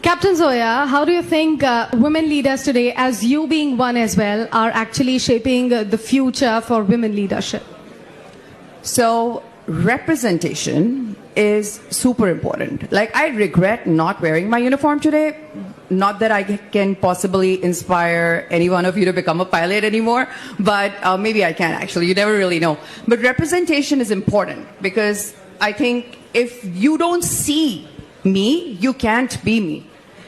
Captain Zoya, how do you think women leaders today, as you being one as well, are actually shaping the future for women leadership? So, representation is super important. Like, I regret not wearing my uniform today. Not that I can possibly inspire any one of you to become a pilot anymore, but maybe I can actually. You never really know. But representation is important because I think if you don't see me, you can't be me.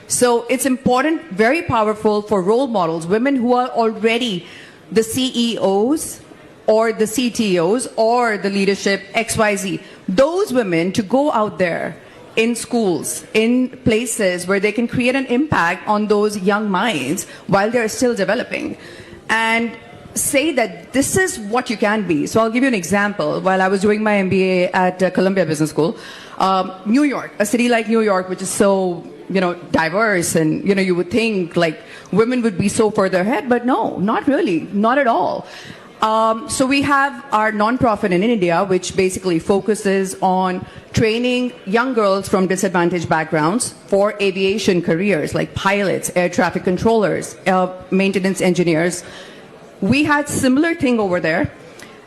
So it's important, very powerful for role models, women who are already the CEOs or the CTOs or the leadership XYZ. Those women to go out there in schools, in places where they can create an impact on those young minds while they're still developing. And say that this is what you can be. So I'll give you an example. While I was doing my MBA at Columbia Business School, New York, a city like New York, which is so, diverse, and, you would think like women would be so further ahead, but no, not really, not at all. So we have our nonprofit in India, which basically focuses on training young girls from disadvantaged backgrounds for aviation careers, like pilots, air traffic controllers, maintenance engineers. We had similar thing over there.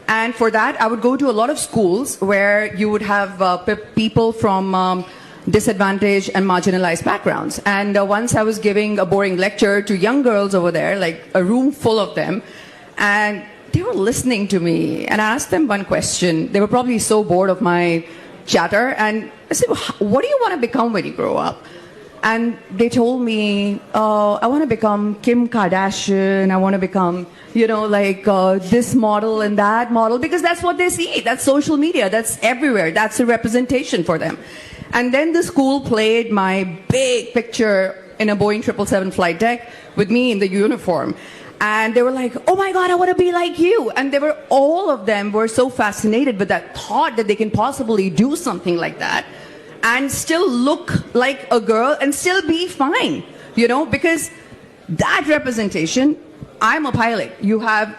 And for that, I would go to a lot of schools where you would have people from disadvantaged and marginalized backgrounds. And once I was giving a boring lecture to young girls over there, like a room full of them, and they were listening to me. And I asked them one question. They were probably so bored of my chatter. And I said, what do you want to become when you grow up? And they told me, I want to become Kim Kardashian. I want to become, this model and that model, because that's what they see. That's social media. That's everywhere. That's a representation for them. And then the school played my big picture in a Boeing 777 flight deck with me in the uniform. And they were like, oh my God, I want to be like you. And all of them were so fascinated with that thought that they can possibly do something like that and still look like a girl and still be fine, because that representation, I'm a pilot. You have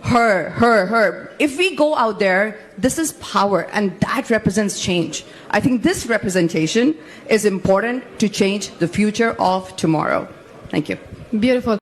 her. If we go out there, this is power, and that represents change. I think this representation is important to change the future of tomorrow. Thank you. Beautiful.